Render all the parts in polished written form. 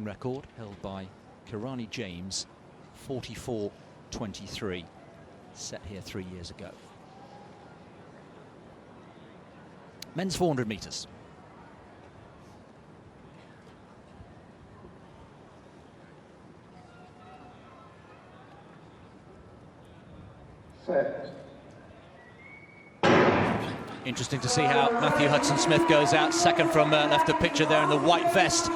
record held by Kirani James, 44.23, set here 3 years ago. Men's 400 metres. Set. Interesting to see how Matthew Hudson-Smith goes out second from left of picture there in the white vest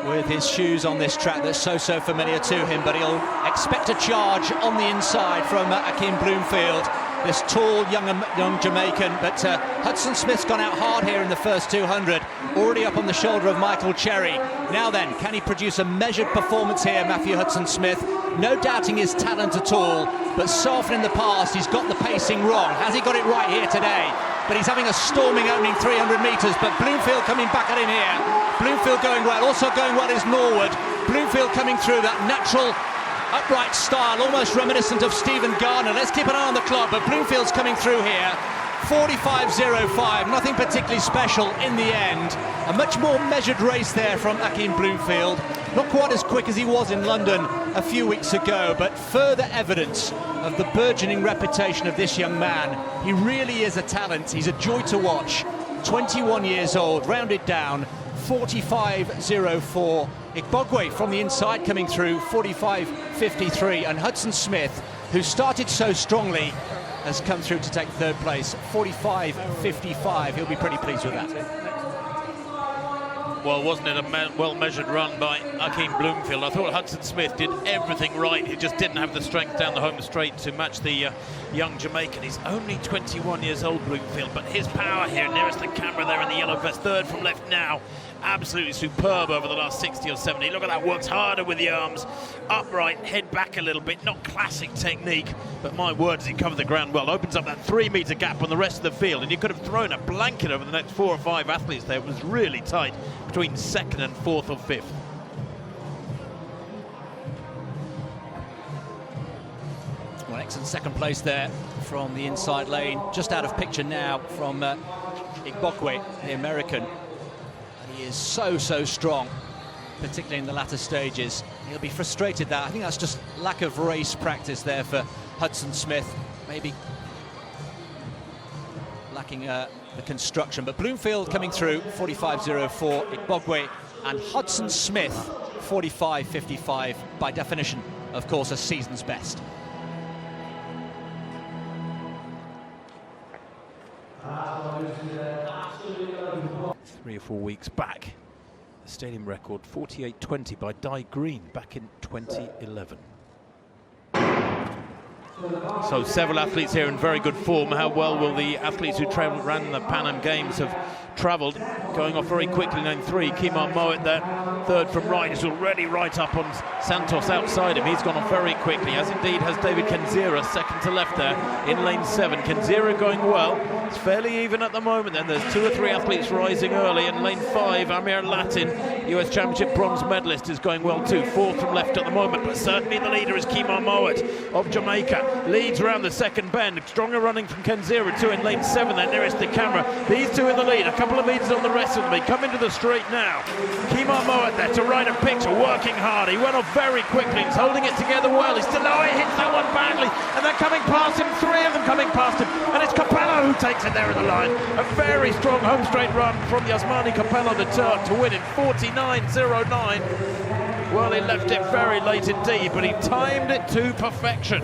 with his shoes on this track that's so familiar to him, but he'll expect a charge on the inside from Akeem Bloomfield, this tall young Jamaican. But Hudson-Smith's gone out hard here in the first 200, already up on the shoulder of Michael Cherry. Now then, can he produce a measured performance here, Matthew Hudson-Smith? No doubting his talent at all, but so often in the past he's got the pacing wrong. Has he got it right here today? But he's having a storming opening 300 metres, but Bloomfield coming back at him here. Bloomfield going well, also going well is Norwood. Bloomfield coming through that natural upright style, almost reminiscent of Stephen Garner. Let's keep an eye on the clock, but Bloomfield's coming through here. 45.05, nothing particularly special in the end. A much more measured race there from Akeem Bloomfield. Not quite as quick as he was in London a few weeks ago, but further evidence of the burgeoning reputation of this young man. He really is a talent. He's a joy to watch. 21 years old, rounded down, 45.04. Igbokwe from the inside coming through, 45.53. And Hudson-Smith, who started so strongly, has come through to take third place, 45.55. He'll be pretty pleased with that. Well, wasn't it a well-measured run by Akeem Bloomfield? I thought Hudson-Smith did everything right. He just didn't have the strength down the home straight to match the young Jamaican. He's only 21 years old, Bloomfield, but his power here, nearest the camera there in the yellow vest, third from left now, absolutely superb over the last 60 or 70. Look at that, works harder with the arms, upright, head back a little bit, not classic technique, but my word, does he cover the ground well. Opens up that 3-metre gap on the rest of the field, and you could have thrown a blanket over the next 4 or 5 athletes there. It was really tight between second and fourth or fifth. Well, excellent second place there from the inside lane, just out of picture now from Igbokwe, the American. He is so strong, particularly in the latter stages. He'll be frustrated that. I think that's just lack of race practice there for Hudson-Smith, maybe lacking the construction. But Bloomfield coming through, 45.04. Igbokwe and Hudson-Smith, 45.55. By definition, of course, a season's best. Three or 4 weeks back, the stadium record 48.20 by Di Green back in 2011. So several athletes here in very good form. How well will the athletes who ran the Pan Am Games have travelled? Going off very quickly, lane 3. Kimar Moet there, third from right, is already right up on Santos outside him. He's gone off very quickly, as indeed has David Kenzira, second to left there in lane 7. Kenzira going well. It's fairly even at the moment then. There's 2 or 3 athletes rising early. In lane 5, Amir Latin, US Championship bronze medalist, is going well too. Fourth from left at the moment, but certainly the leader is Kimar Moet of Jamaica. Leads around the second bend. Stronger running from Kenzira too in lane 7 there, nearest the camera. These two in the lead, a couple of metres on the rest of them. They come into the straight now. Kimar Moet there to right of picture, working hard. He went off very quickly. He's holding it together well. He's still, oh, he hits that one badly. And they're coming past him, 3 of them coming past him. And it's Capello who takes it there in the line. A very strong home straight run from Yasmani Capello, the Turk, to win in 49.09. Well, he left it very late indeed, but he timed it to perfection.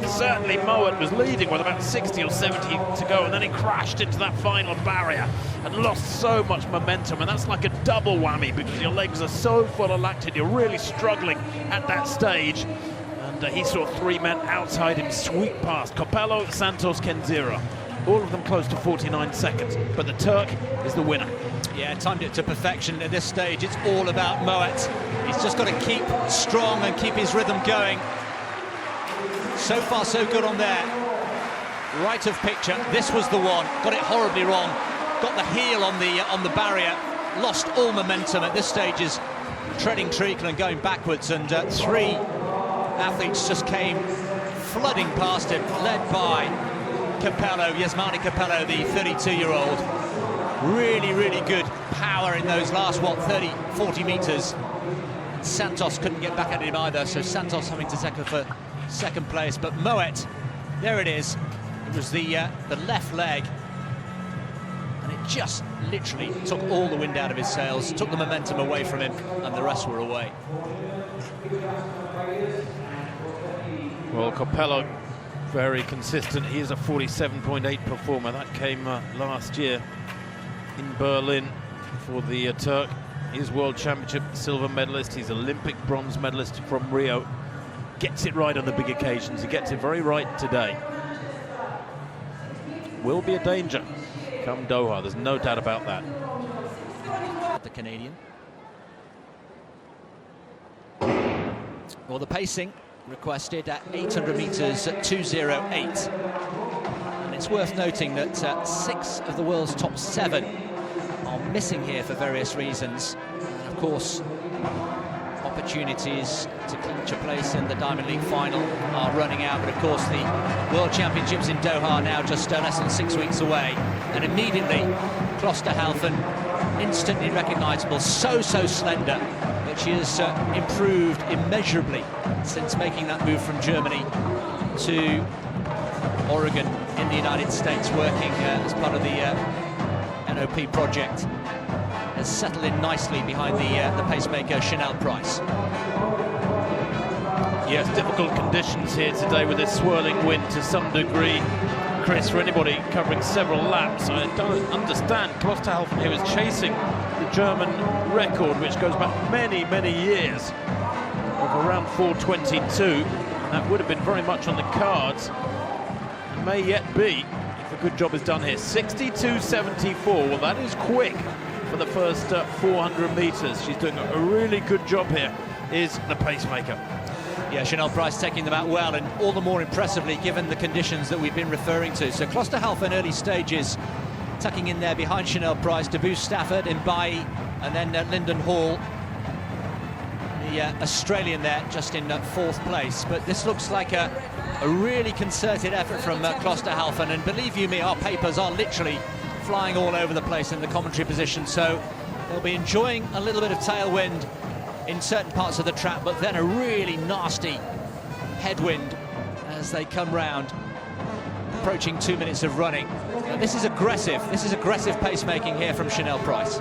Certainly Moet was leading with about 60 or 70 to go, and then he crashed into that final barrier and lost so much momentum, and that's like a double whammy because your legs are so full of lactate, you're really struggling at that stage. And he saw 3 men outside him sweep past. Capello, Santos, Kenzira. All of them close to 49 seconds, but the Turk is the winner. Yeah, timed it to perfection. At this stage, it's all about Moet. He's just got to keep strong and keep his rhythm going. So far, so good on there. Right of picture. This was the one. Got it horribly wrong. Got the heel on the barrier. Lost all momentum. At this stage, is treading treacle and going backwards. And 3 athletes just came flooding past him, led by Capello, Yasmani Capello, the 32-year-old. Really good power in those last, 30, 40 metres. Santos couldn't get back at him either, so Santos having to tackle for second place. But Moet, there it is. It was the left leg, and it just literally took all the wind out of his sails, took the momentum away from him, and the rest were away. Well, Capello, very consistent. He is a 47.8 performer. That came last year in Berlin for the Turk. He's World Championship silver medalist. He's Olympic bronze medalist from Rio. Gets it right on the big occasions. He gets it very right today. Will be a danger come Doha. There's no doubt about that. The Canadian. Well, the pacing requested at 800 metres at 2:08. And it's worth noting that 6 of the world's top 7 are missing here for various reasons. And of course, opportunities to clinch a place in the Diamond League final are running out. But of course, the World Championships in Doha are now just less than 6 weeks away. And immediately, Klosterhalfen, instantly recognisable, so slender, that she has improved immeasurably since making that move from Germany to Oregon in the United States, working as part of the NOP project. Has settled in nicely behind the pacemaker Chanel Price. Yes, difficult conditions here today with this swirling wind to some degree. Chris, for anybody covering several laps, I don't understand. Klosterhalfen here is chasing the German record, which goes back many years, of around 4:22. That would have been very much on the cards, and may yet be if a good job is done here. 62.74. Well, that is quick for the first 400 metres. She's doing a really good job here, is the pacemaker. Yeah, Chanel Price taking them out well, and all the more impressively given the conditions that we've been referring to. So Klosterhalfen early stages, tucking in there behind Chanel Price, Debus Stafford, Mbai, and then Lyndon Hall, the Australian there, just in 4th place. But this looks like a really concerted effort from Klosterhalfen, and believe you me, our papers are literally flying all over the place in the commentary position, so they'll be enjoying a little bit of tailwind in certain parts of the track, but then a really nasty headwind as they come round, approaching 2 minutes of running. This is aggressive pacemaking here from Chanel Price.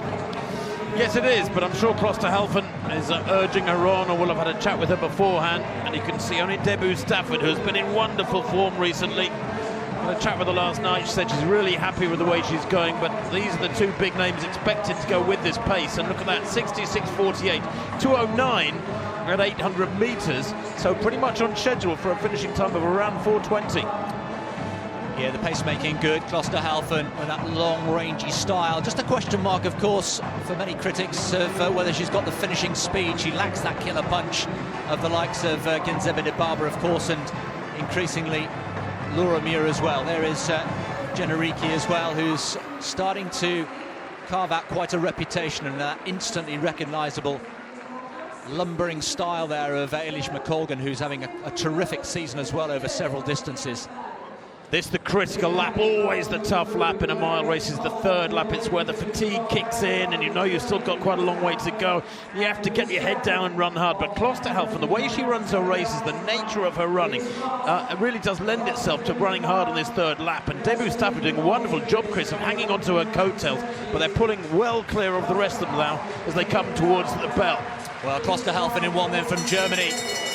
Yes, it is, but I'm sure Klosterhalfen is urging her on, or will have had a chat with her beforehand, and you can see only Debus Stafford, who's been in wonderful form recently. I had a chat with her last night. She said she's really happy with the way she's going, but these are the 2 big names expected to go with this pace. And look at that, 66.48, 2:09 at 800 metres, so pretty much on schedule for a finishing time of around 4:20. Yeah, the pacemaking good. Klosterhalfen with that long, rangy style. Just a question mark, of course, for many critics of whether she's got the finishing speed. She lacks that killer punch of the likes of Genzebe Dibaba, of course, and increasingly Laura Muir as well. There is Jenna Ricci as well, who's starting to carve out quite a reputation, and that instantly recognisable lumbering style there of Eilish McColgan, who's having a terrific season as well over several distances. This the critical lap, always the tough lap in a mile race is the 3rd lap. It's where the fatigue kicks in, and you know you've still got quite a long way to go. You have to get your head down and run hard. But Klosterhalfen, the way she runs her races, the nature of her running, it really does lend itself to running hard on this 3rd lap. And Debus Stafford doing a wonderful job, Chris, of hanging onto her coattails. But they're pulling well clear of the rest of them now as they come towards the bell. Well, Klosterhalfen in one then from Germany,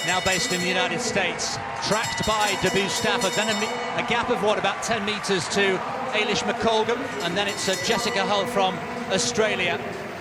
now based in the United States, tracked by Debus Stafford, then a gap of what, about 10 metres to Eilish McColgan, and then it's Jessica Hull from Australia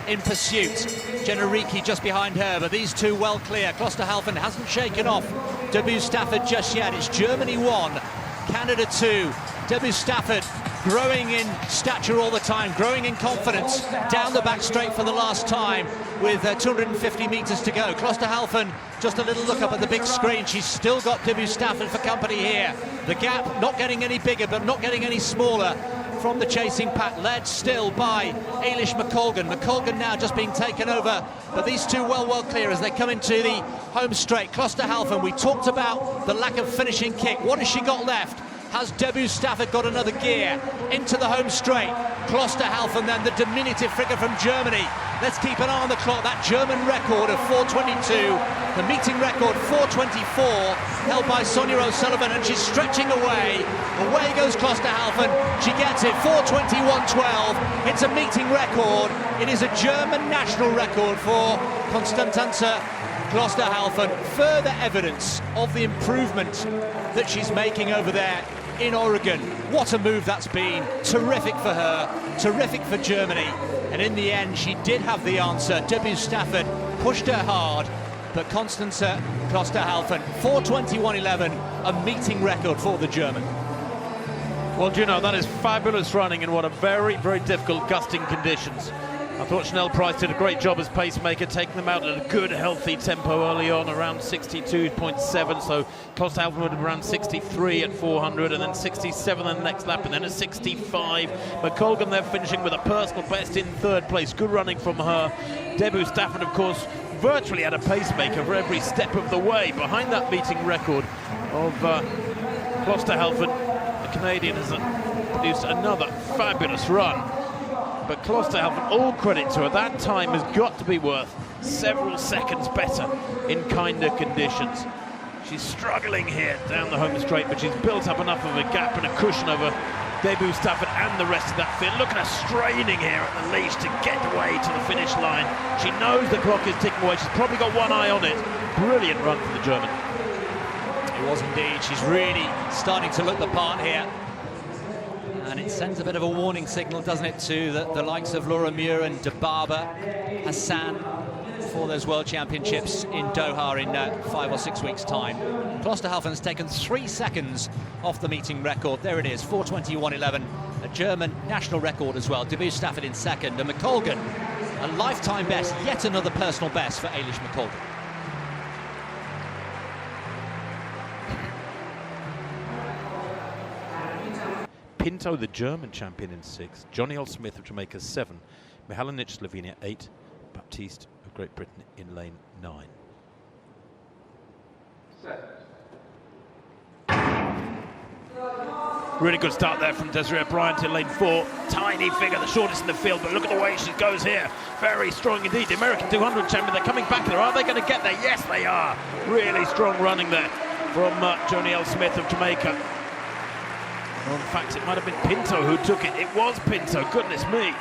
in pursuit. Jenna Ricci just behind her, but these 2 well clear. Klosterhalfen hasn't shaken off Debus Stafford just yet. It's Germany 1, Canada 2. Debus Stafford growing in stature all the time, growing in confidence, down the back straight for the last time with 250 metres to go. Klosterhalfen, just a little look up at the big screen. She's still got Debus Stafford for company here. The gap not getting any bigger, but not getting any smaller from the chasing pack, led still by Eilish McColgan. McColgan now just being taken over, but these 2 well clear as they come into the home straight. Klosterhalfen, we talked about the lack of finishing kick. What has she got left? Has Debus Stafford got another gear into the home straight? Klosterhalfen then, the diminutive figure from Germany. Let's keep an eye on the clock. That German record of 4:22, the meeting record 4:24, held by Sonia O'Sullivan, and she's stretching away. Away goes Klosterhalfen. She gets it, 4:21.12. It's a meeting record. It is a German national record for Konstanze Klosterhalfen. Further evidence of the improvement that she's making over there in Oregon. What a move that's been. Terrific for her, terrific for Germany. And in the end, she did have the answer. Debbie Stafford pushed her hard, but Konstanze Klosterhalfen, 4:21.11, a meeting record for the German. Well, do you know, that is fabulous running in what are very, very difficult gusting conditions. I thought Chanel Price did a great job as pacemaker, taking them out at a good, healthy tempo early on, around 62.7. So Klosterhalfen would have around 63 at 400, and then 67 on the next lap, and then a 65. McColgan there finishing with a personal best in third place. Good running from her. Debu Stafford, of course, virtually had a pacemaker for every step of the way. Behind that meeting record of Klosterhalfen, the Canadian has produced another fabulous run. But Klosterhalfen, all credit to her, that time has got to be worth several seconds better in kinder conditions. She's struggling here down the home straight, but she's built up enough of a gap and a cushion over Debu Stafford and the rest of that field. Look at her straining here at the leash to get away to the finish line. She knows the clock is ticking away. She's probably got one eye on it. Brilliant run for the German. It was indeed. She's really starting to look the part here. And it sends a bit of a warning signal, doesn't it, to the likes of Laura Muir and Debaba Hassan for those World Championships in Doha in 5 or 6 weeks' time. Klosterhalfen has taken 3 seconds off the meeting record. There it is, 4:21.11, a German national record as well. Debu Stafford in second, and McColgan, a lifetime best, yet another personal best for Eilish McColgan. Pinto, the German champion, in 6. Johnny L. Smith of Jamaica, 7. Mihalic, Slovenia, 8. Baptiste of Great Britain in lane 9. Really good start there from Desiree Bryant in lane 4. Tiny figure, the shortest in the field, but look at the way she goes here. Very strong indeed. The American 200 champion, they're coming back there. Are they going to get there? Yes, they are. Really strong running there from Johnny L. Smith of Jamaica. Well, in fact, it might have been Pinto who took it. It was Pinto, goodness me.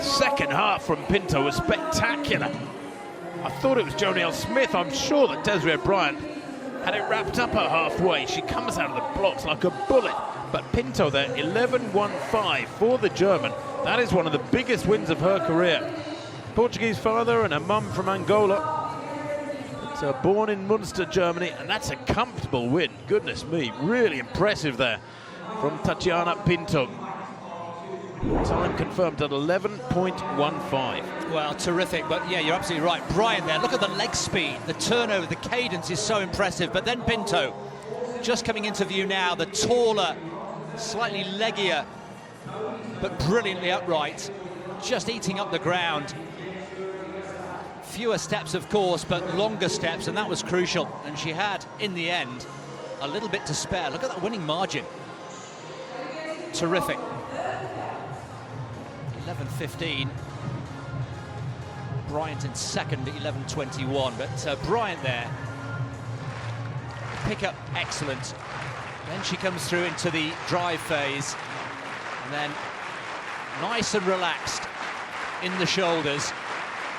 Second half from Pinto was spectacular. I thought it was Joni L. Smith. I'm sure that Desiree Bryant had it wrapped up her halfway. She comes out of the blocks like a bullet. But Pinto there, 11.15 for the German. That is one of the biggest wins of her career. Portuguese father and her mum from Angola. Born in Munster, Germany, and that's a comfortable win. Goodness me, really impressive there from Tatiana Pinto. Time confirmed at 11.15. Well, terrific, but yeah, you're absolutely right. Bryant there, look at the leg speed, the turnover, the cadence is so impressive. But then Pinto, just coming into view now, the taller, slightly leggier, but brilliantly upright, just eating up the ground. Fewer steps, of course, but longer steps, and that was crucial. And she had, in the end, a little bit to spare. Look at that winning margin. Terrific. 11.15. Bryant in second at 11.21. But Bryant there, pick-up excellent. Then she comes through into the drive phase. And then nice and relaxed in the shoulders.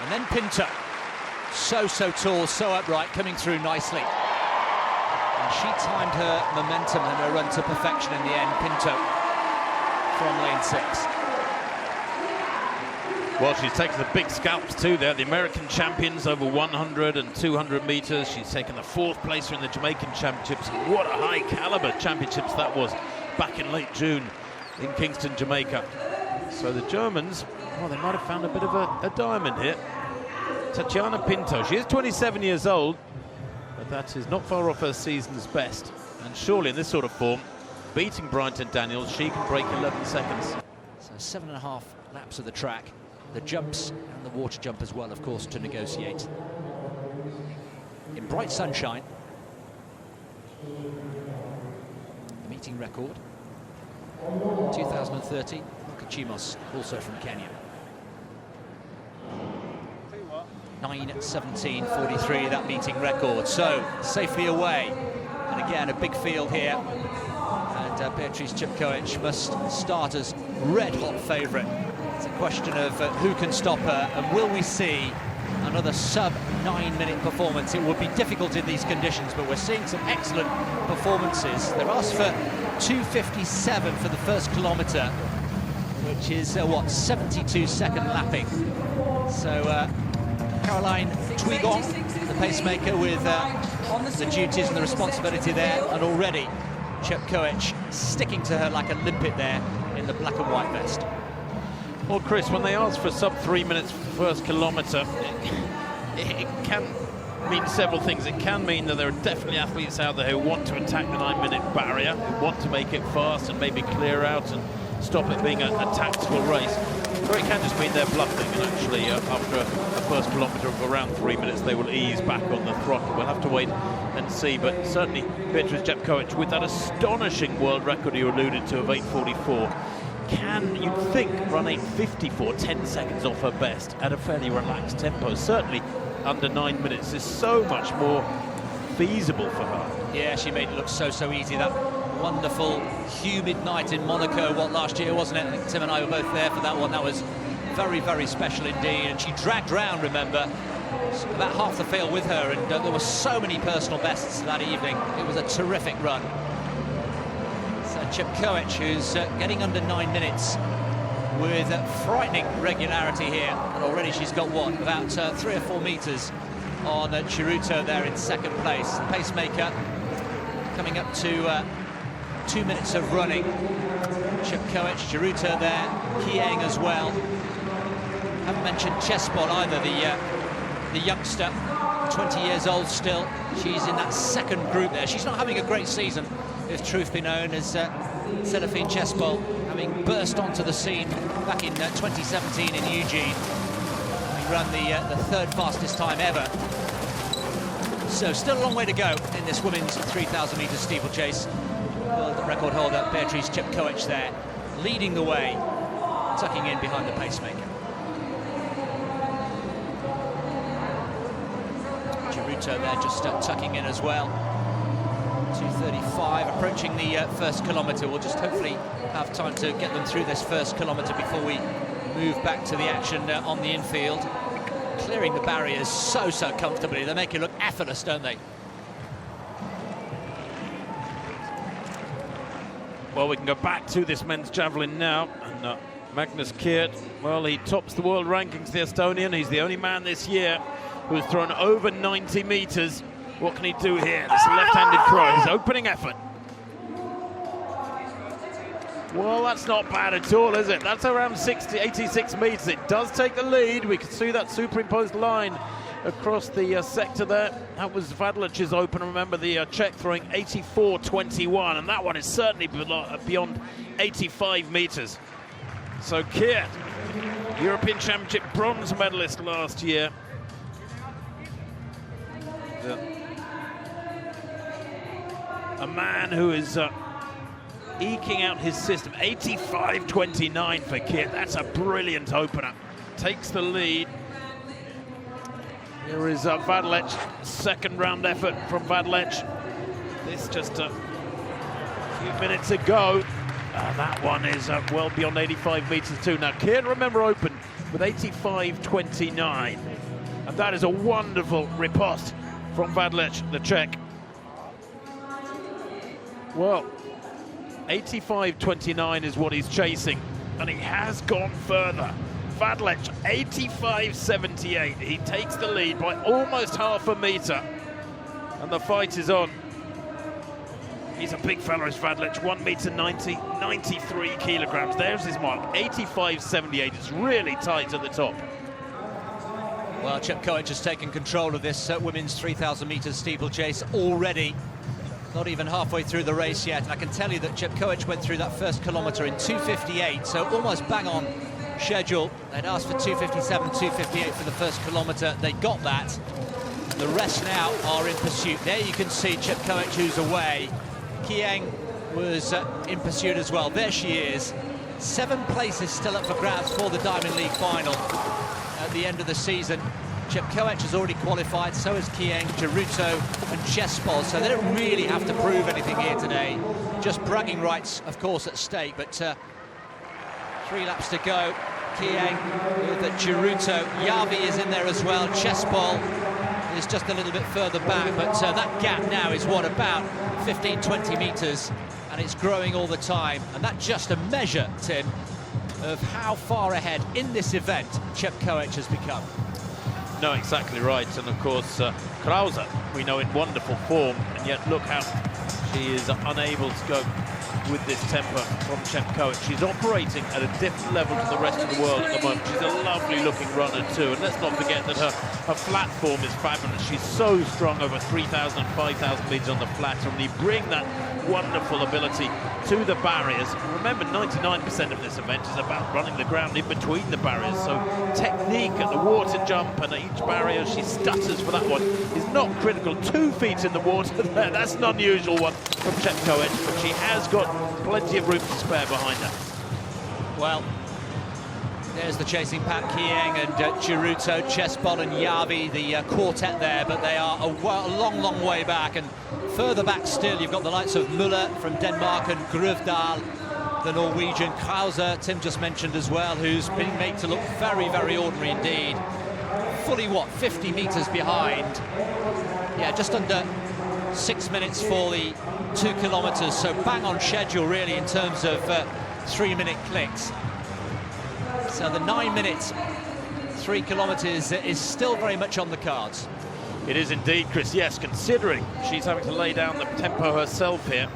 And then Pinto, so tall, so upright, coming through nicely. And she timed her momentum and her run to perfection in the end, Pinto, from lane 6. Well, she's taken the big scalps too there. The American champions over 100 and 200 metres. She's taken the 4th placer in the Jamaican championships. What a high caliber championships that was back in late June in Kingston, Jamaica. So the Germans, well, they might have found a bit of a diamond here. Tatiana Pinto, she is 27 years old, but that is not far off her season's best. And surely in this sort of form, beating Bryant and Daniels, she can break 11 seconds. So 7.5 laps of the track. The jumps and the water jump as well, of course, to negotiate. In bright sunshine. The meeting record. 2030, Chimos, also from Kenya. 9:17:43, that meeting record. So safely away, and again a big field here, and Beatrice Chepkoech must start as red-hot favourite. It's a question of who can stop her, and will we see another sub-9-minute performance? It would be difficult in these conditions, but we're seeing some excellent performances. They're asked for 2:57 for the first kilometre, which is, 72-second lapping. So Caroline Twigon, the pacemaker, with the duties and the responsibility there, and already Chepkoech sticking to her like a limpet there in the black and white vest. Well, Chris, when they ask for sub-3 minutes first kilometre, it can mean several things. It can mean that there are definitely athletes out there who want to attack the 9-minute barrier, who want to make it fast and maybe clear out and stop it being a tactical race. Or it can just mean they're bluffing, and actually after a first kilometre of around 3 minutes they will ease back on the throttle. We'll have to wait and see, but certainly Beatrice Chepkoech, with that astonishing world record you alluded to of 8:44, can, you'd think, run 8:54, 10 seconds off her best at a fairly relaxed tempo. Certainly under 9 minutes is so much more feasible for her. Yeah, she made it look so easy. That wonderful humid night in Monaco, last year, wasn't it? I think Tim and I were both there for that one. That was very special indeed, and she dragged round, remember, about half the field with her, and there were so many personal bests that evening. It was a terrific run. So Chepkoech, who's getting under 9 minutes with frightening regularity here, and already she's got about 3 or 4 metres on Chiruto there in second place. The pacemaker coming up to 2 minutes of running. Chepkoech, Chiruto there, Kieng as well. Haven't mentioned Chespol either, the youngster, 20 years old still. She's in that second group there. She's not having a great season, if truth be known, as Céphine Chespol, having burst onto the scene back in 2017 in Eugene. He ran the third fastest time ever. So still a long way to go in this women's 3,000 metre steeplechase. World record holder Beatrice Chepkoech there, leading the way, tucking in behind the pacemaker. Chiruto there just tucking in as well. 2:35, approaching the first kilometre. We'll just hopefully have time to get them through this first kilometre before we move back to the action on the infield. Clearing the barriers so comfortably. They make it look effortless, don't they? Well, we can go back to this men's javelin now, and Magnus Kiert, well, he tops the world rankings, the Estonian. He's the only man this year who has thrown over 90 metres. What can he do here? This left-handed throw, his opening effort. Well, that's not bad at all, is it? That's around 86 metres. It does take the lead. We can see that superimposed line across the sector there. That was Vadlic's open. Remember, the Czech throwing 84.21, and that one is certainly beyond 85 metres. So Kiert, European Championship bronze medalist last year. A man who is eking out his system. 85.29 for Kiert. That's a brilliant opener. Takes the lead. Here is Vadlic, second round effort from Vadlic. This just a few minutes ago. That one is well beyond 85 metres too. Now Kiert, remember, opened with 85.29. And that is a wonderful riposte from Vadlic, the Czech. Well, 85.29 is what he's chasing, and he has gone further. Vadlic, 85.78. He takes the lead by almost half a metre, and the fight is on. He's a big fella, is Vadlic, 1 metre 90, 93 kilograms. There's his mark, 85.78. It's really tight at the top. Well, Chepkoech has taken control of this women's 3,000 metre steeplechase already. Not even halfway through the race yet, and I can tell you that Chepkoech went through that first kilometre in 2:58, so almost bang on schedule. They'd asked for 2:57, 2:58 for the first kilometre. They got that. The rest now are in pursuit. There you can see Chepkoech, who's away. Kieng was in pursuit as well. There she is. 7 places still up for grabs for the Diamond League final at the end of the season. Chepkoech has already qualified, so has Kieng, Geruto and Chespol, so they don't really have to prove anything here today. Just bragging rights, of course, at stake, but 3 laps to go. Kieng with Geruto, Yavi is in there as well, Chespol is just a little bit further back, but that gap now is what, about 15-20 metres, and it's growing all the time, and that's just a measure, Tim, of how far ahead in this event Chepkoech has become. No, exactly right, and of course Krause, we know in wonderful form, and yet look how she is unable to go with this tempo from Chepkoech. She's operating at a different level to the rest of the world at the moment. She's a lovely looking runner too, and let's not forget that her flat form is fabulous. She's so strong over 3,000 and 5,000 metres on the flat, and when you bring that wonderful ability to the barriers, remember 99% of this event is about running the ground in between the barriers, so technique at the water jump and at each barrier, she stutters for that one, is not critical. 2 feet in the water there, that's an unusual one from Chepkoech, but she has got plenty of room to spare behind her. Well, there's the chasing pack, Kieng and Geruto, Chespol and Yavi, the quartet there, but they are a long, long way back, and further back still you've got the likes of Müller from Denmark and Grøvdal, the Norwegian, Krause, Tim just mentioned as well, who's been made to look very, very ordinary indeed. Fully, what, 50 metres behind. Yeah, just under 6 minutes for the 2 kilometres, so bang on schedule really in terms of 3-minute clicks. So the 9 minutes, 3 kilometres is still very much on the cards. It is indeed, Chris, yes, considering she's having to lay down the tempo herself here.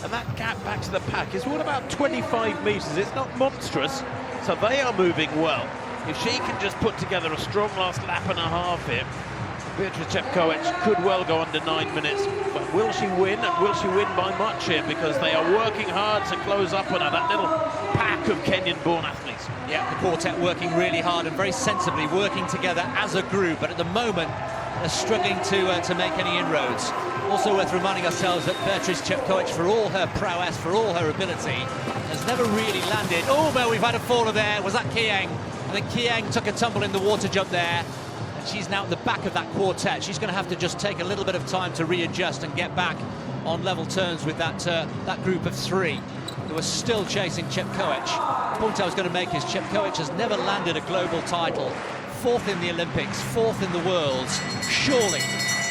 And that gap back to the pack is what, about 25 metres. It's not monstrous, so they are moving well. If she can just put together a strong last lap and a half here, Beatrice Chepkoech could well go under 9 minutes, but will she win, and will she win by much here, because they are working hard to close up on her, that little pack of Kenyan-born athletes. Yeah, the quartet working really hard and very sensibly working together as a group, but at the moment they're struggling to make any inroads. Also worth reminding ourselves that Beatrice Chepkoech, for all her prowess, for all her ability, has never really landed. Oh, well, we've had a faller there. Was that Kieng? I think Kieng took a tumble in the water jump there. She's now at the back of that quartet. She's going to have to just take a little bit of time to readjust and get back on level terms with that group of 3 who are still chasing Chepkoech. The point I was going to make is Chepkoech has never landed a global title. 4th in the Olympics, 4th in the Worlds, surely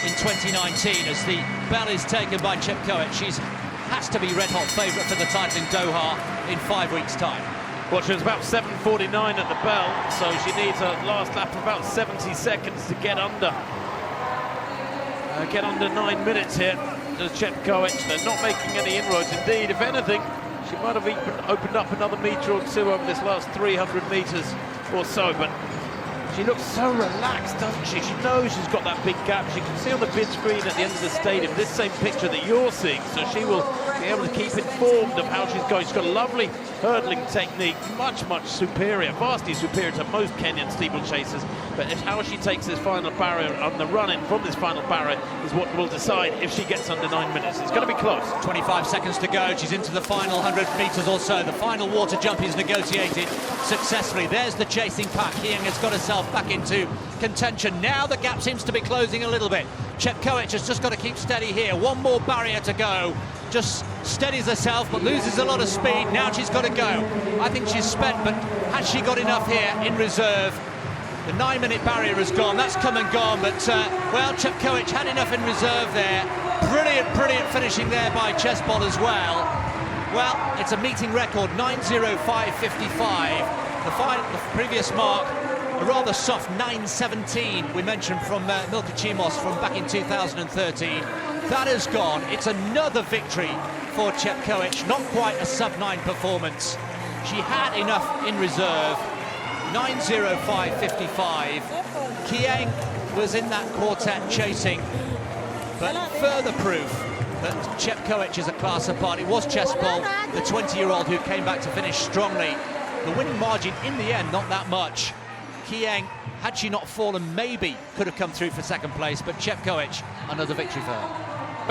in 2019 as the bell is taken by Chepkoech. She has to be red-hot favourite for the title in Doha in 5 weeks' time. Well, she was about 7:49 at the bell, so she needs a last lap of about 70 seconds to get under 9 minutes here. Does Chepkoech? They're not making any inroads. Indeed, if anything, she might have even opened up another metre or 2 over this last 300 metres or so, but she looks so relaxed, doesn't she? She knows she's got that big gap. She can see on the bid screen at the end of the stadium this same picture that you're seeing, so she will be able to keep informed of how she's going. She's got a lovely hurdling technique, much superior, vastly superior to most Kenyan steeplechasers, but it's how she takes this final barrier and the run-in from this final barrier is what will decide if she gets under 9 minutes. It's going to be close. 25 seconds to go. She's into the final 100 metres or so. The final water jump is negotiated successfully. There's the chasing pack. Kieng has got herself back into contention. Now the gap seems to be closing a little bit. Chepkoech has just got to keep steady here. One more barrier to go. Just steadies herself but loses a lot of speed. Now she's got to go. I think she's spent, but has she got enough here in reserve? The 9-minute barrier has gone. That's come and gone, but well, Chepkoech had enough in reserve there. Brilliant finishing there by Chespol as well. Well, it's a meeting record, 9:05.55. The previous mark, a rather soft 9:17 we mentioned from Milka Chimos from back in 2013. That has gone. It's another victory for Chepkoech, not quite a sub-9 performance. She had enough in reserve. 9:05.55. Kieng was in that quartet chasing, but further proof that Chepkoech is a class apart. It was Chespol, the 20-year-old, who came back to finish strongly. The winning margin in the end, not that much. Kieng, had she not fallen, maybe could have come through for second place, but Chepkoech, another victory for her.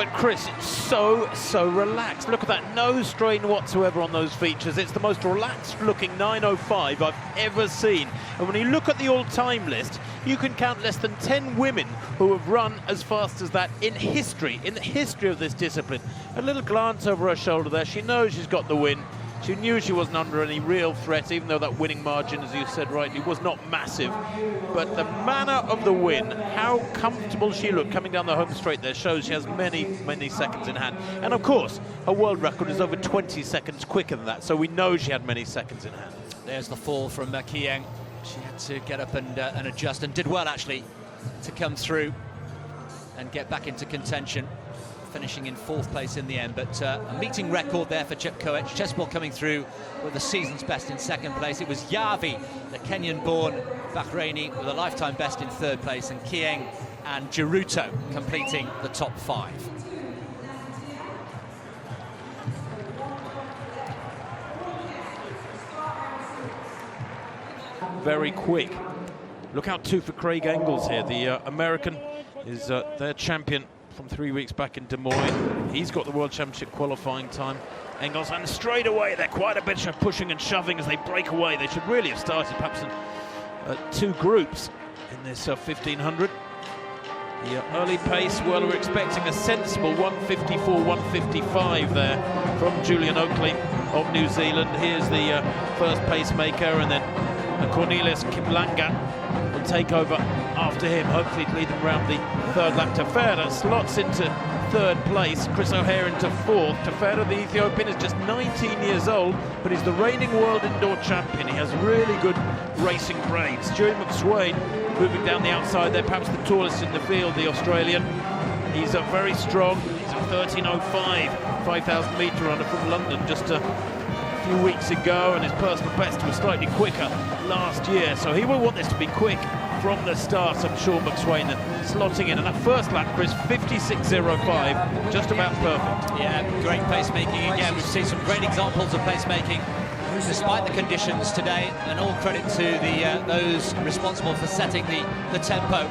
But Chris, it's so relaxed. Look at that, no strain whatsoever on those features. It's the most relaxed looking 9.05 I've ever seen. And when you look at the all-time list, you can count less than 10 women who have run as fast as that in the history of this discipline. A little glance over her shoulder there, she knows she's got the win. She knew she wasn't under any real threat, even though that winning margin, as you said rightly, was not massive. But the manner of the win, how comfortable she looked coming down the home straight there, shows she has many seconds in hand. And of course, her world record is over 20 seconds quicker than that, so we know she had many seconds in hand. There's the fall from Kieng. She had to get up and adjust, and did well, actually, to come through and get back into contention, finishing in 4th place in the end. But a meeting record there for Chepkoech. Chespol coming through with the season's best in 2nd place. It was Yavi, the Kenyan-born Bahraini, with a lifetime best in 3rd place, and Kieng and Geruto completing the top 5. Very quick. Look out too for Craig Engels here. The American is their champion from 3 weeks back in Des Moines. He's got the World Championship qualifying time. Engels, and straight away they're quite a bit of pushing and shoving as they break away. They should really have started perhaps in 2 groups in this 1500. The early pace, well, we're expecting a sensible 154, 155 there from Julian Oakley of New Zealand. Here's the first pacemaker, and then Cornelius Kiplangat will take over after him, hopefully to lead them around the 3rd lap. Tefera slots into 3rd place, Chris O'Hare into 4th. Tefera, the Ethiopian, is just 19 years old, but he's the reigning world indoor champion. He has really good racing brains. Stuart McSwain moving down the outside there, perhaps the tallest in the field, the Australian. He's very strong. He's a 13.05, 5,000 metre runner from London just a few weeks ago, and his personal best was slightly quicker last year, so he will want this to be quick from the start. I'm sure McSwain then slotting in, and that first lap, Chris, 56.05, just about perfect. Yeah, great pacemaking again. We've seen some great examples of pacemaking despite the conditions today, and all credit to those responsible for setting the tempo.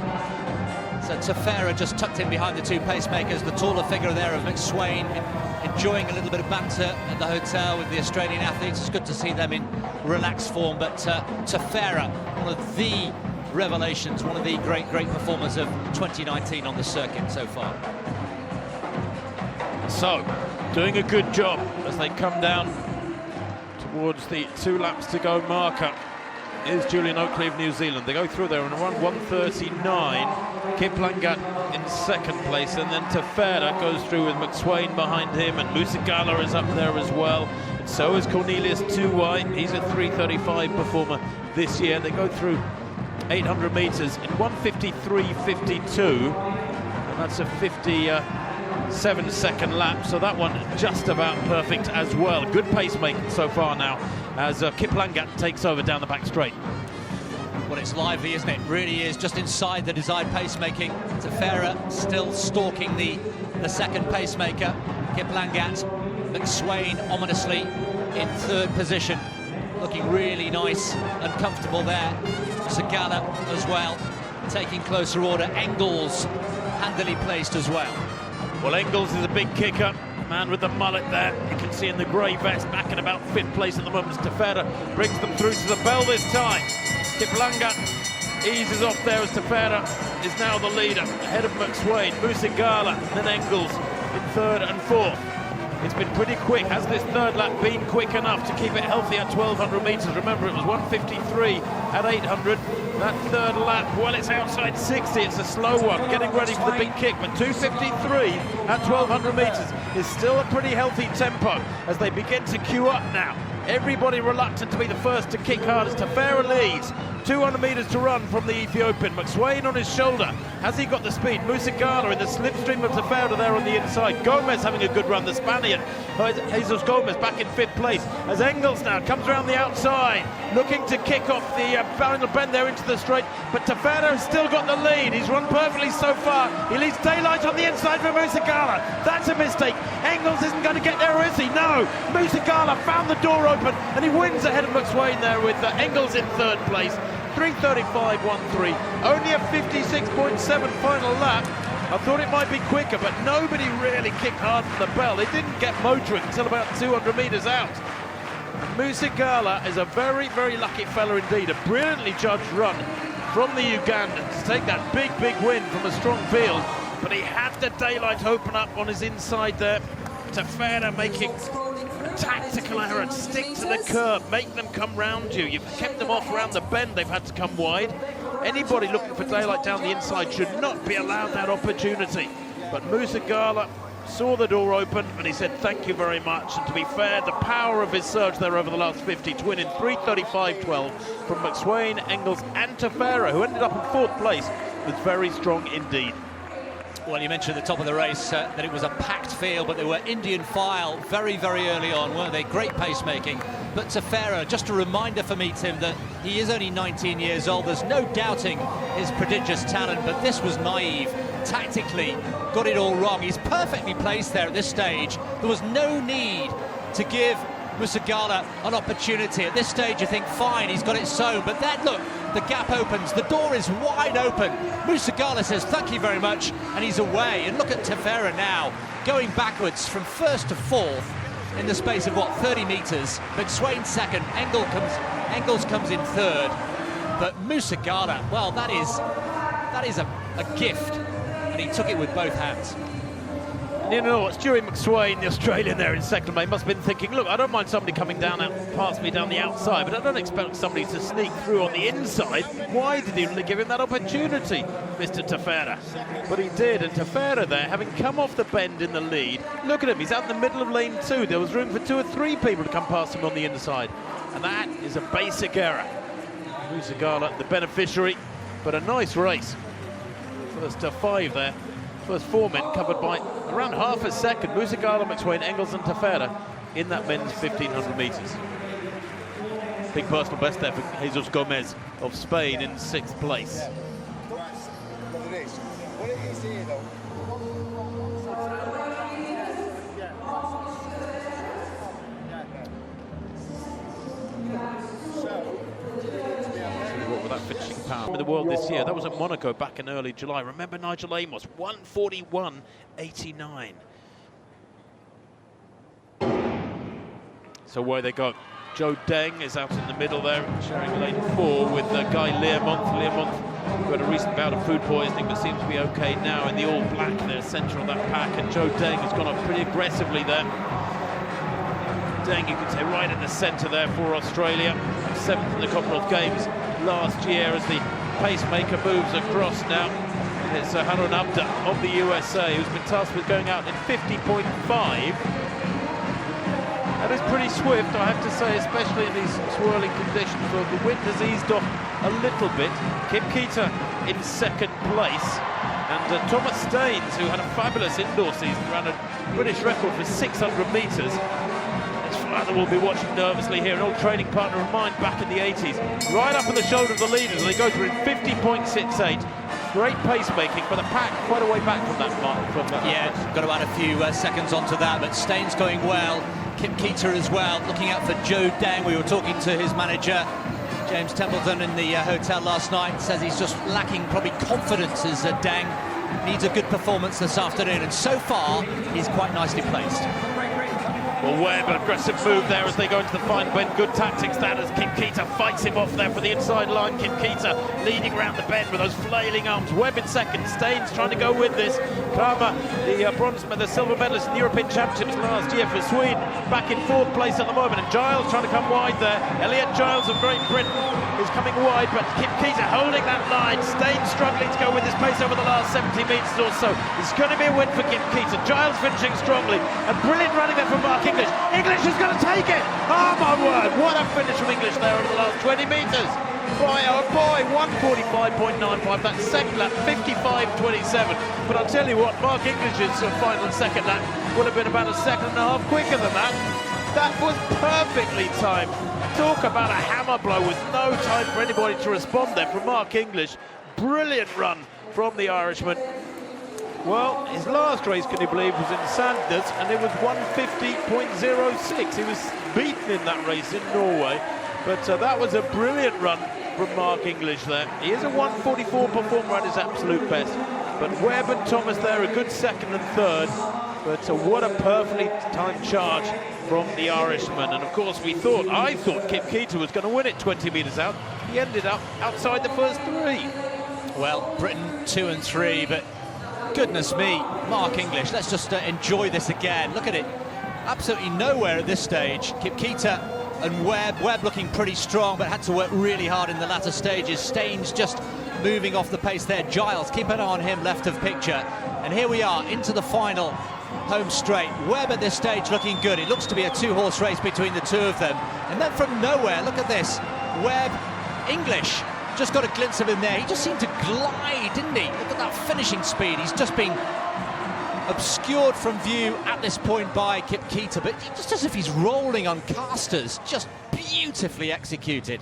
So Tefera just tucked in behind the 2 pacemakers, the taller figure there of McSwain, enjoying a little bit of banter at the hotel with the Australian athletes. It's good to see them in relaxed form, but Tefera, one of the revelations, one of the great performers of 2019 on the circuit so far. So, doing a good job as they come down towards the 2 laps to go marker is Julian Oakley of New Zealand. They go through there and run 1:39. Kiplangat in 2nd place, and then Tefera goes through with McSwain behind him, and Musigala is up there as well, and so is Cornelius Tuwai. He's a 3:35 performer this year. They go through 800 metres in 1:53.52, and that's a 57-second lap, so that one just about perfect as well. Good pacemaking so far now as Kiplangat takes over down the back straight. Well, it's lively, isn't it? Really is, just inside the desired pacemaking. Tefera still stalking the 2nd pacemaker. Kiplangat, McSwain ominously in 3rd position, looking really nice and comfortable there. Sagala as well, taking closer order. Engels handily placed as well. Well, Engels is a big kicker, man with the mullet there. You can see in the grey vest, back in about 5th place at the moment. Tefera brings them through to the bell this time. Kiplangat eases off there as Tefera is now the leader, ahead of McSwain, Musigala, then Engels in 3rd and 4th. It's been pretty quick. Has this 3rd lap been quick enough to keep it healthy at 1,200 metres? Remember, it was 1:53 at 800. That 3rd lap, well, it's outside 60. It's a slow one, getting ready for the big kick. But 2:53 at 1,200 metres is still a pretty healthy tempo as they begin to queue up now. Everybody reluctant to be the first to kick hard as Tefera leads. 200 metres to run from the Ethiopian. McSwain on his shoulder. Has he got the speed? Musigala in the slipstream of Tefera there on the inside. Gomez having a good run, the Spaniard. Jesus Gomez back in 5th place as Engels now comes around the outside, looking to kick off the final bend there into the straight. But Tefera has still got the lead. He's run perfectly so far. He leaves daylight on the inside for Musigala. That's a mistake. Engels isn't going to get there, is he? No. Musigala found the door open and he wins ahead of McSwain there with Engels in 3rd place. 3:35.13, only a 56.7 final lap, I thought it might be quicker, but nobody really kicked hard from the bell. They didn't get motoring until about 200 metres out. Musigala is a very, very lucky fella indeed. A brilliantly judged run from the Ugandans to take that big, big win from a strong field. But he had the daylight open up on his inside there. Tefera making a tactical error, stick to the curb, make them come round you. You've kept them off around the bend, they've had to come wide. Anybody looking for daylight down the inside should not be allowed that opportunity. But Musigala saw the door open and he said thank you very much. And to be fair, the power of his surge there over the last 50 to win in 3:35.12 from McSwain, Engels and Tefera, who ended up in 4th place, was very strong indeed. Well, you mentioned at the top of the race that it was a packed field, but they were Indian file very, very early on, weren't they? Great pacemaking. But Tefera, just a reminder for me, Tim, that he is only 19 years old. There's no doubting his prodigious talent, but this was naive. Tactically, got it all wrong. He's perfectly placed there at this stage. There was no need to give Musigala an opportunity. At this stage, you think, fine, he's got it sewn. But then, look, the gap opens. The door is wide open. Musigala says, thank you very much, and he's away. And look at Tefera now, going backwards from 1st to 4th in the space of, what, 30 metres. McSwain 2nd, Engels comes in 3rd. But Musigala, well, that is a gift, and he took it with both hands. You know what, Stewie McSwain, the Australian there in 2nd, mate, must have been thinking, look, I don't mind somebody coming down past me down the outside, but I don't expect somebody to sneak through on the inside. Why did he really give him that opportunity, Mr. Tefera? But he did, and Tefera there, having come off the bend in the lead, look at him, he's out in the middle of lane 2. There was room for 2 or 3 people to come past him on the inside, and that is a basic error. Musigala, the beneficiary, but a nice race. First 5 there. First 4 men covered by around half a second. Musigala, McSwain, Engels and Tefera in that men's 1,500 metres. Big personal best there for Jesus Gomez of Spain in 6th place. That finishing power in the world this year. That was at Monaco back in early July. Remember Nigel Amos, 1:41.89. So away they go. Joe Deng is out in the middle there, sharing lane 4 with Guy Learmonth. Learmonth, who had a recent bout of food poisoning but seems to be okay now in the all black there, centre of that pack. And Joe Deng has gone up pretty aggressively there. Deng, you could say, right in the centre there for Australia. 7th in the Commonwealth Games last year as the pacemaker moves across now. It's Harun Abda of the USA, who's been tasked with going out in 50.5. That is pretty swift, I have to say, especially in these swirling conditions. So the wind has eased off a little bit. Kim Keita in 2nd place. And Thomas Staines, who had a fabulous indoor season, ran a British record for 600 metres. Father will be watching nervously here, an old training partner of mine back in the 80s. Right up on the shoulder of the leaders, and they go through in 50.68. Great pacemaking, but the pack quite a way back from that mark. Yeah, got to add a few seconds onto that, but Staines going well, Kim Keita as well, looking out for Joe Deng. We were talking to his manager, James Templeton, in the hotel last night. Says he's just lacking probably confidence as Deng needs a good performance this afternoon, and so far he's quite nicely placed. Well, Webb, an aggressive move there as they go into the final bend. Good tactics that as Kim Keita fights him off there for the inside line. Kim Keita leading around the bend with those flailing arms. Webb in 2nd. Staines trying to go with this. Karma, the silver medalist in the European Championships last year for Sweden, back in 4th place at the moment. And Giles trying to come wide there. Elliot Giles of Great Britain is coming wide, but Kim Keita holding that line. Staines struggling to go with his pace over the last 70 metres or so. It's going to be a win for Kim Keita. Giles finishing strongly, and brilliant running there from Mark English. English is going to take it! Oh my word, what a finish from English there over the last 20 metres. Boy, oh boy, 1:45.95, that 2nd lap, 55.27. But I'll tell you what, Mark English's final 2nd lap would have been about a 2.5 seconds quicker than that. That was perfectly timed. Talk about a hammer blow with no time for anybody to respond there from Mark English. Brilliant run from the Irishman. Well, his last race, can you believe, was in Sandnes, and it was 1:50.06. He was beaten in that race in Norway, but that was a brilliant run from Mark English there. He is a 1:44 performer at his absolute best. But Webb and Thomas there, a good second and third. But what a perfectly timed charge from the Irishman. And of course, I thought Kip Keita was going to win it 20 metres out. He ended up outside the first three. Well, Britain 2 and 3, but goodness me, Mark English, let's just enjoy this again. Look at it, absolutely nowhere at this stage. Kip Keita and Webb looking pretty strong, but had to work really hard in the latter stages. Staines just moving off the pace there. Giles, keep an eye on him, left of picture. And here we are, into the final, home straight. Webb at this stage looking good. It looks to be a two-horse race between the two of them. And then from nowhere, look at this, Webb, English, just got a glimpse of him there. He just seemed to glide, didn't he? Look at that finishing speed. He's just been obscured from view at this point by Kip Keita, but just as if he's rolling on casters, just beautifully executed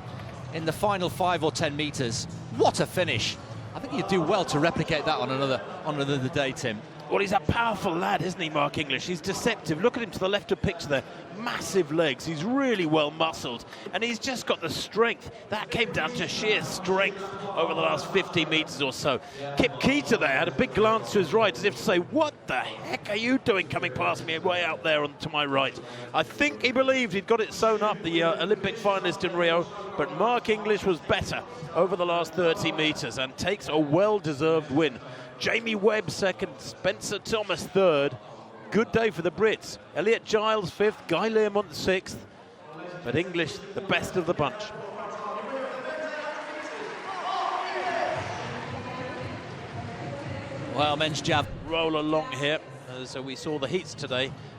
in the final 5 or 10 metres. What a finish. I think you'd do well to replicate that on another day, Tim. Well, he's a powerful lad, isn't he, Mark English? He's deceptive. Look at him to the left of picture there. Massive legs. He's really well muscled. And he's just got the strength. That came down to sheer strength over the last 50 metres or so. Kip Keita there had a big glance to his right as if to say, what the heck are you doing coming past me way out there to my right? I think he believed he'd got it sewn up, the Olympic finalist in Rio. But Mark English was better over the last 30 metres and takes a well-deserved win. Jamie Webb second, Spencer Thomas third. Good day for the Brits. Elliot Giles fifth, Guy Learmont sixth. But English, the best of the bunch. Well, men's jav. Roll along here. So we saw the heats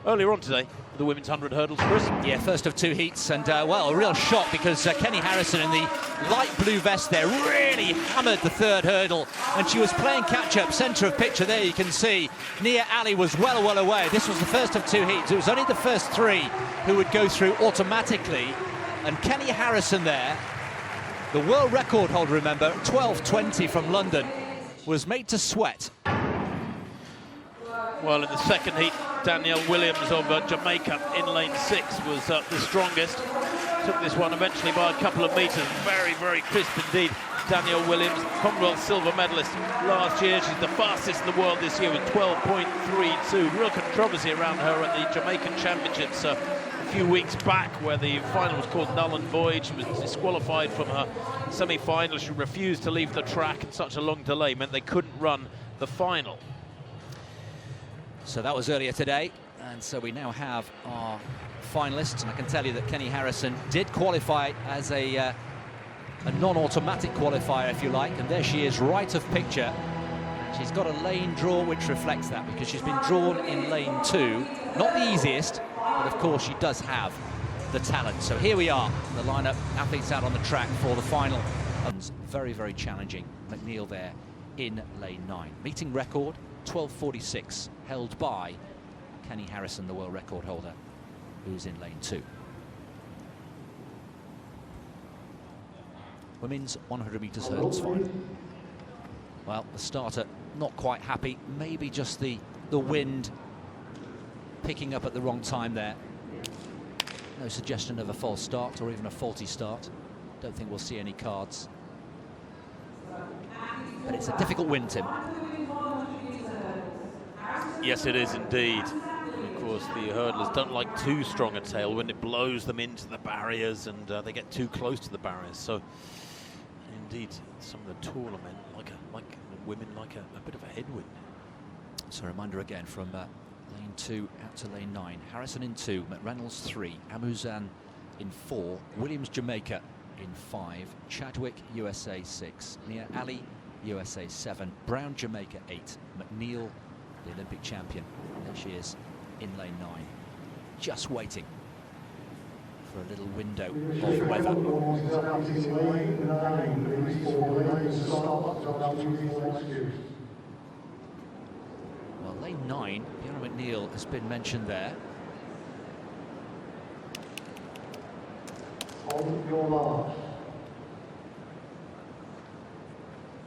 earlier on today, the women's 100 hurdles, Chris. Yeah, first of 2 heats, and well, a real shock because Kenny Harrison in the light blue vest there really hammered the third hurdle, and she was playing catch-up, centre of picture there. You can see Nia Ali was well away. This was the first of 2 heats. It was only the first 3 who would go through automatically, and Kenny Harrison there, the world record holder, remember, 12:20 from London, was made to sweat. Well, in the second heat, Danielle Williams of Jamaica in lane 6 was the strongest. Took this one eventually by a couple of metres. Very, very crisp indeed. Danielle Williams, Commonwealth silver medalist last year. She's the fastest in the world this year with 12.32. Real controversy around her at the Jamaican Championships a few weeks back, where the final was called null and void. She was disqualified from her semi-final. She refused to leave the track, and such a long delay meant they couldn't run the final. So that was earlier today, and so we now have our finalists, and I can tell you that Kenny Harrison did qualify as a non-automatic qualifier, if you like, and there she is, right of picture. She's got a lane draw which reflects that, because she's been drawn in lane 2. Not the easiest, but of course she does have the talent. So here we are, the lineup, athletes out on the track for the final. Very, very challenging. McNeil there in lane 9. Meeting record 12:46, held by Kenny Harrison, the world record holder, who's in lane 2. Women's 100 metres hurdles final. Well, the starter not quite happy, maybe just the wind picking up at the wrong time there. No suggestion of a false start or even a faulty start. Don't think we'll see any cards. But it's a difficult win, Tim. Yes, it is indeed. And of course, the hurdlers don't like too strong a tailwind. It blows them into the barriers, and they get too close to the barriers. So, indeed, some of the taller men, like women, like a bit of a headwind. So, a reminder again from lane 2 out to lane 9. Harrison in 2, McReynolds 3, Amuzan in 4, Williams Jamaica in 5, Chadwick USA 6, Nia Ali USA 7, Brown Jamaica 8, McNeil, the Olympic champion, there she is in lane 9, just waiting for a little window of weather. Well, lane 9, Fiona McNeil has been mentioned there.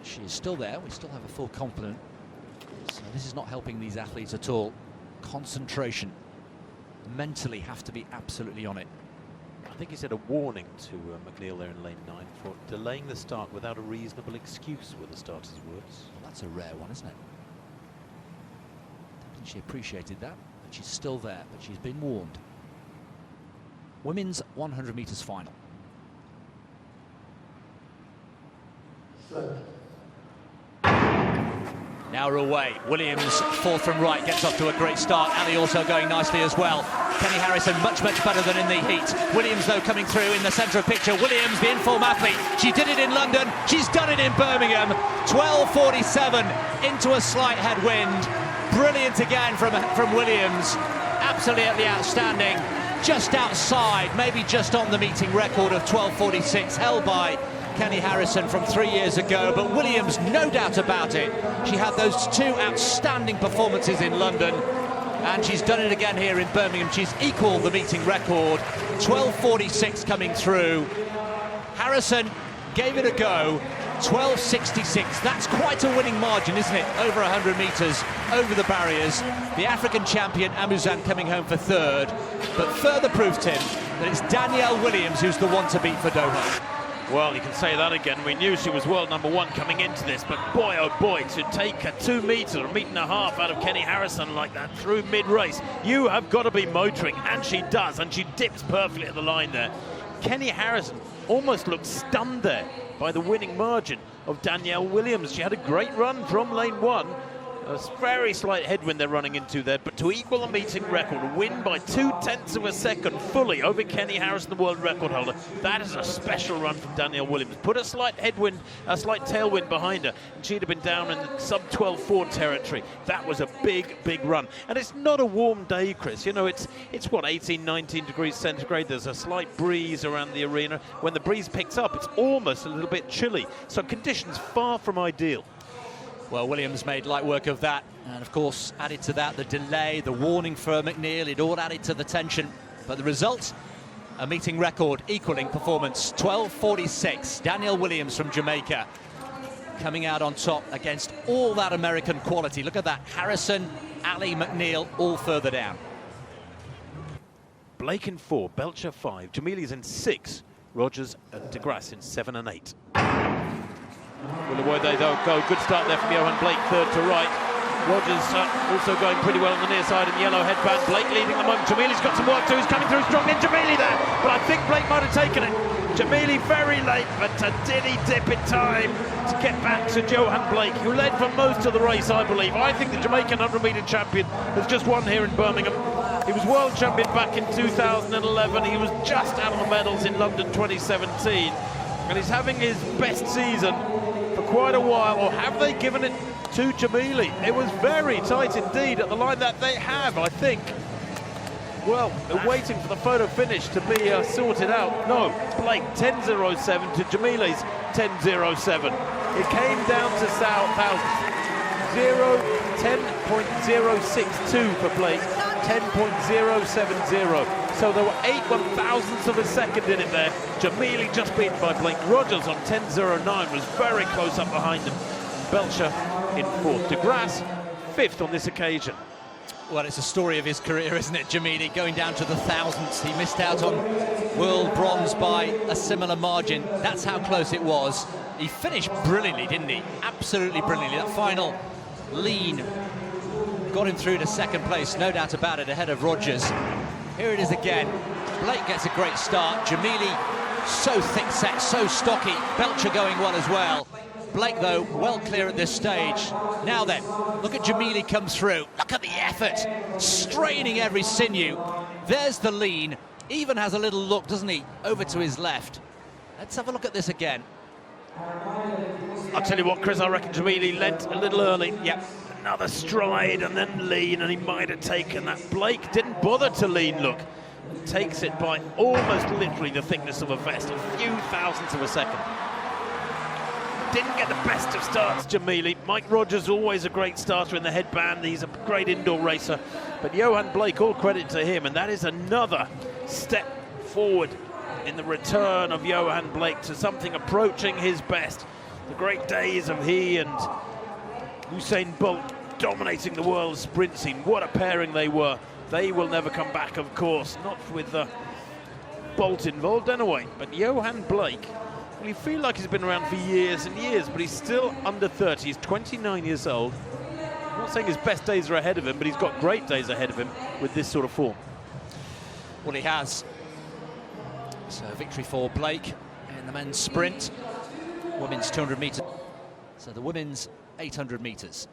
She is still there, we still have a full complement. So this is not helping these athletes at all. Concentration. Mentally have to be absolutely on it. I think he said a warning to McNeil there in lane 9 for delaying the start without a reasonable excuse, were the starter's words. Well, that's a rare one, isn't it? think she appreciated that, but she's still there, but she's been warned. Women's 100 metres final. Now we're away. Williams, fourth from right, gets off to a great start. Ali also going nicely as well. Kenny Harrison much better than in the heat. Williams, though, coming through in the centre of picture. Williams, the inform athlete. She did it in London. She's done it in Birmingham. 12:47 into a slight headwind. Brilliant again from Williams. Absolutely outstanding. Just outside, maybe just on the meeting record of 12:46, held by Kenny Harrison from 3 years ago, but Williams, no doubt about it. She had those two outstanding performances in London, and she's done it again here in Birmingham. She's equalled the meeting record. 12:46 coming through. Harrison gave it a go. 12:66. That's quite a winning margin, isn't it? Over 100 metres, over the barriers. The African champion, Amuzan, coming home for third. But further proof, Tim, that it's Danielle Williams who's the one to beat for Doha. Well, you can say that again. We knew she was world number one coming into this, but boy, oh boy, to take a 2 metre, a metre and a half out of Kenny Harrison like that through mid-race, you have got to be motoring, and she does, and she dips perfectly at the line there. Kenny Harrison almost looked stunned there by the winning margin of Danielle Williams. She had a great run from lane one. A very slight headwind they're running into there, but to equal the meeting record, win by 0.2 of a second fully over Kenny Harrison, the world record holder, that is a special run from Danielle Williams. Put a slight headwind, a slight tailwind behind her, and she'd have been down in the sub-12.4 territory. That was a big run. And it's not a warm day, Chris. You know, it's what, 18, 19 degrees centigrade. There's a slight breeze around the arena. When the breeze picks up, it's almost a little bit chilly. So conditions far from ideal. Well, Williams made light work of that, and of course added to that the delay, the warning for McNeil. It all added to the tension, but the result, a meeting record equaling performance. 12:46. Danielle Williams from Jamaica coming out on top against all that American quality. Look at that. Harrison, Ali, McNeil all further down. Blake in 4, Belcher 5, Jamili's in 6, Rogers and de Grasse in 7 and 8. Well, the way they go, good start there from Johan Blake, third to right. Rogers also going pretty well on the near side in yellow headband. Blake leading the moment. Jamili's got some work too. He's coming through strong in Jamili there, but I think Blake might have taken it. Jamili very late, but did he dip in time to get back to Johan Blake, who led for most of the race, I believe. I think the Jamaican 100-metre champion has just won here in Birmingham. He was world champion back in 2011. He was just out of the medals in London 2017. And he's having his best season for quite a while. Or have they given it to Jamili? It was very tight indeed at the line that they have, I think. Well, they're waiting for the photo finish to be sorted out. No, Blake 10.07 to Jamili's 10.07. It came down to thousands. 10.062 for Blake, 10.070. So there were 8 1,000ths of a second in it there. Jamili just beaten by Blake. Rogers on 10.09 was very close up behind him. Belcher in 4th. De Grasse 5th on this occasion. Well, it's a story of his career, isn't it, Jamili? Going down to the thousandths. He missed out on world bronze by a similar margin. That's how close it was. He finished brilliantly, didn't he? Absolutely brilliantly. That final lean got him through to second place, no doubt about it, ahead of Rogers. Here it is again. Blake gets a great start. Jamili, so thick-set, so stocky. Belcher going well as well. Blake, though, well clear at this stage. Now then, look at Jamili come through. Look at the effort, straining every sinew. There's the lean. Even has a little look, doesn't he, over to his left. Let's have a look at this again. I'll tell you what, Chris, I reckon Jamili lent a little early. Yep. Another stride and then lean, and he might have taken that. Blake didn't bother to lean, look. Takes it by almost literally the thickness of a vest, a few thousandths of a second. Didn't get the best of starts, Jamili. Mike Rogers, always a great starter in the headband. He's a great indoor racer. But Johan Blake, all credit to him, and that is another step forward in the return of Johan Blake to something approaching his best. The great days of he and Usain Bolt dominating the world sprint scene. What a pairing they were. They will never come back, of course, not with Bolt involved anyway. But Johan Blake, well, you feel like he's been around for years and years, but he's still under 30. He's 29 years old. I'm not saying his best days are ahead of him, but he's got great days ahead of him with this sort of form. Well, he has. So victory for Blake in the men's sprint, women's 200 metres. So the women's 800 metres.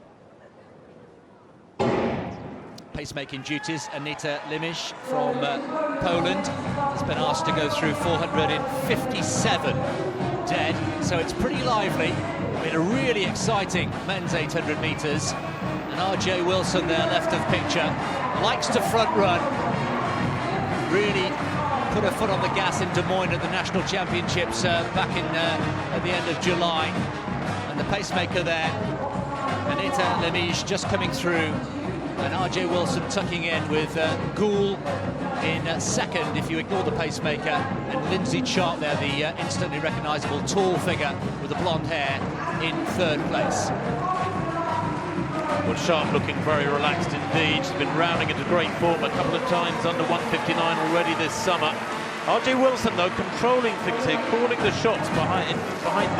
Pacemaking duties, Anita Limisz from Poland has been asked to go through 400 in 57 dead, so it's pretty lively. I mean, a really exciting men's 800 metres, and RJ Wilson there, left of picture, likes to front run, really put her foot on the gas in Des Moines at the National Championships back in at the end of July, and the pacemaker there, Anita Limisz, just coming through. And RJ Wilson tucking in with Gould in second, if you ignore the pacemaker, and Lindsay Sharp there, the instantly recognisable tall figure with the blonde hair, in third place. Well, Sharp looking very relaxed indeed. She's been rounding into great form a couple of times under 159 already this summer. RJ Wilson, though, controlling things here, calling the shots behind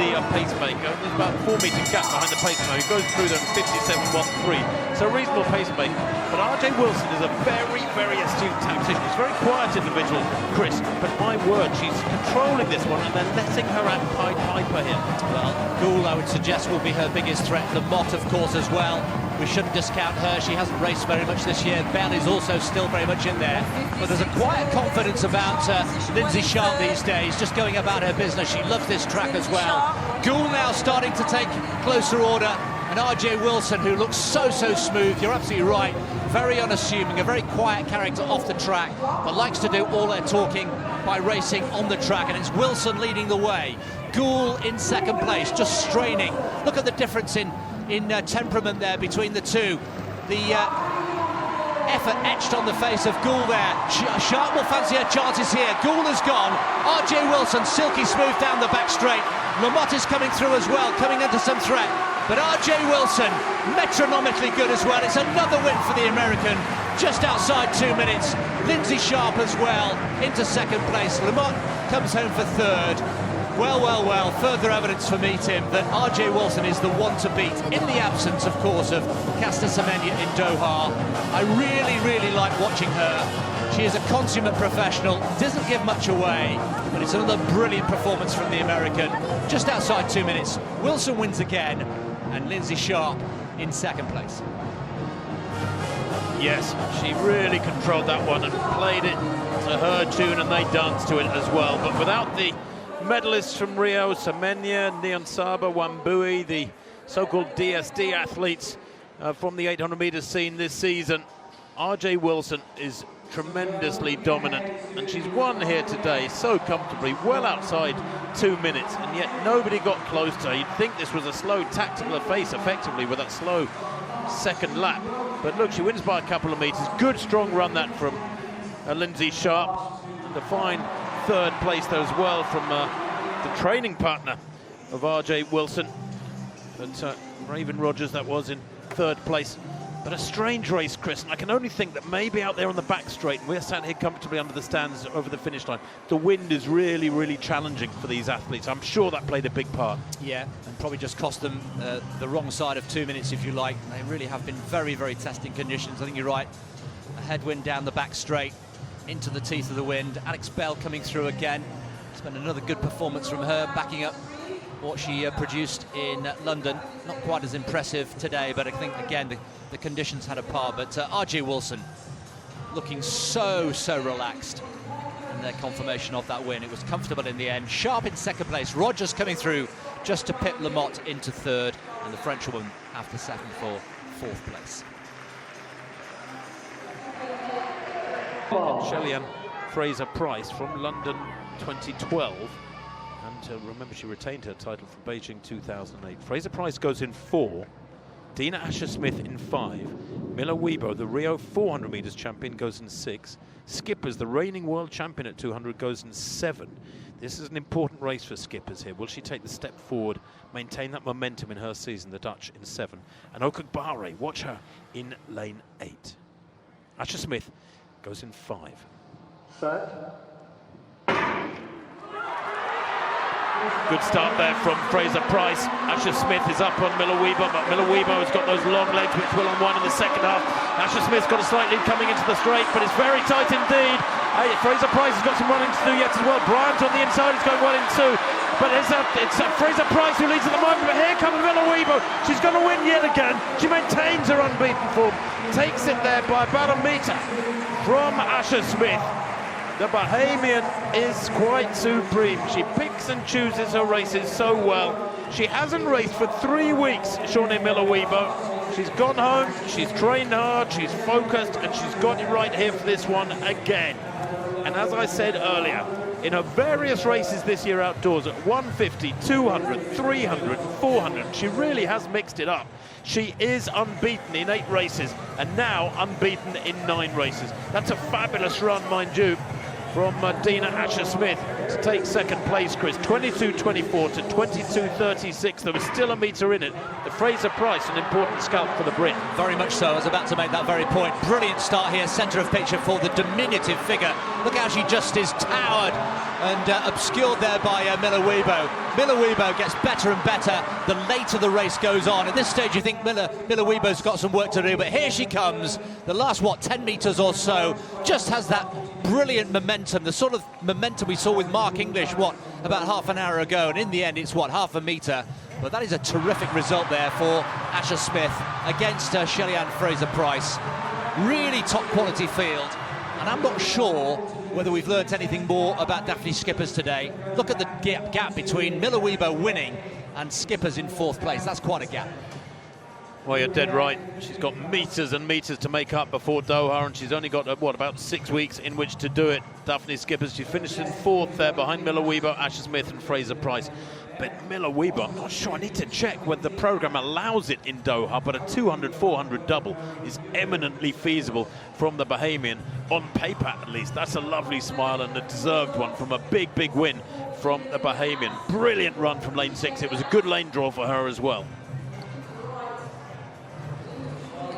the pacemaker. There's about a 4 metre gap behind the pacemaker. He goes through them 57.13. So a reasonable pacemaker. But RJ Wilson is a very, very astute tactician. He's a very quiet individual, Chris. But my word, she's controlling this one and they're letting her out Pied Piper here. Well, Gould, I would suggest, will be her biggest threat. Lamott, of course, as well. We shouldn't discount her. She hasn't raced very much this year. Bell is also still very much in there. But there's a quiet confidence about Lindsay Sharp these days, just going about her business. She loves this track as well. Gould now starting to take closer order. And RJ Wilson, who looks so smooth, you're absolutely right, very unassuming, a very quiet character off the track, but likes to do all their talking by racing on the track. And it's Wilson leading the way. Gould in second place, just straining. Look at the difference in temperament there between the two. The effort etched on the face of Gould there. Sharp will fancy her chances here. Gould has gone. RJ Wilson silky smooth down the back straight. Lamott is coming through as well, coming into some threat. But RJ Wilson, metronomically good as well. It's another win for the American, just outside 2 minutes. Lindsay Sharp as well, into second place. Lamott comes home for third. Well, further evidence for me, Tim, that RJ Wilson is the one to beat, in the absence, of course, of Caster Semenya in Doha. I really like watching her. She is a consummate professional, doesn't give much away, but it's another brilliant performance from the American. Just outside 2 minutes, Wilson wins again, and Lindsay Sharp in second place. Yes, she really controlled that one and played it to her tune, and they danced to it as well. But without the medalists from Rio, Semenya, Niyonsaba, Wambui, the so-called DSD athletes from the 800 metres scene this season, RJ Wilson is tremendously dominant, and she's won here today so comfortably, well outside 2 minutes, and yet nobody got close to her. You'd think this was a slow tactical face, effectively, with that slow second lap. But look, she wins by a couple of metres. Good, strong run that from Lindsay Sharp, and a fine third place though as well from the training partner of RJ Wilson. But Raven Rogers, that was, in third place. But a strange race, Chris, and I can only think that maybe out there on the back straight, and we're sat here comfortably under the stands over the finish line, the wind is really challenging for these athletes. I'm sure that played a big part. Yeah, and probably just cost them the wrong side of 2 minutes, if you like. They really have been very testing conditions. I think you're right. A headwind down the back straight, into the teeth of the wind. Alex Bell coming through again. It's been another good performance from her, backing up what she produced in London. Not quite as impressive today, but I think, again, the conditions had a part. But RJ Wilson looking so relaxed in their confirmation of that win. It was comfortable in the end. Sharp in second place. Rogers coming through just to pip Lamott into third, and the Frenchwoman have to settle for fourth place. Shelley-Ann Fraser-Pryce from London 2012. And remember, she retained her title from Beijing 2008. Fraser-Pryce goes in 4. Dina Asher-Smith in 5. Miller Weibo, the Rio 400 metres champion, goes in 6. Skippers, the reigning world champion at 200, goes in 7. This is an important race for Skippers here. Will she take the step forward, maintain that momentum in her season? The Dutch in 7. And Okagbare, watch her, in lane 8. Asher-Smith goes in 5. Set. Good start there from Fraser Price. Asher Smith is up on Miller Weber, but Miller Weber has got those long legs which will unwind in the second half. Asher Smith's got a slight lead coming into the straight, but it's very tight indeed. Fraser Price has got some running to do yet as well. Bryant on the inside is going well in two, but it's Fraser Price who leads at the moment, but here comes Miller Weber. She's going to win yet again. She maintains her unbeaten form, takes it there by about a metre from Asher Smith. The Bahamian is quite supreme. She picks and chooses her races so well. She hasn't raced for 3 weeks, Shawnee Miller-Weber. She's gone home, she's trained hard, she's focused, and she's got it right here for this one again. And as I said earlier, in her various races this year outdoors at 150, 200, 300, 400, she really has mixed it up. She is unbeaten in 8 races, and now unbeaten in 9 races. That's a fabulous run, mind you, from Dina Asher-Smith to take second place, Chris. 22.24 to 22.36. There was still a metre in it. The Fraser Price, an important scalp for the Brit. Very much so. I was about to make that very point. Brilliant start here, centre of picture for the diminutive figure. Look how she just is towered and obscured there by Miller Weber. Miller Weber gets better and better the later the race goes on. At this stage you think Miller Weber's got some work to do, but here she comes. The last, 10 metres or so, just has that brilliant momentum, the sort of momentum we saw with Mark English, about half an hour ago, and in the end it's half a metre. But that is a terrific result there for Asher Smith against Shelly-Ann Fraser-Price. Really top quality field, and I'm not sure whether we've learnt anything more about Daphne Skippers today. Look at the gap between Miller Weber winning and Skippers in 4th place. That's quite a gap. Well, you're dead right. She's got metres and metres to make up before Doha, and she's only got, about 6 weeks in which to do it. Daphne Skippers, she finished in 4th there behind Miller Weber, Asher Smith and Fraser Price. But Miller Weber, I'm not sure, I need to check whether the programme allows it in Doha, but a 200-400 double is eminently feasible from the Bahamian, on paper at least. That's a lovely smile and a deserved one from a big win from the Bahamian. Brilliant run from lane 6. It was a good lane draw for her as well.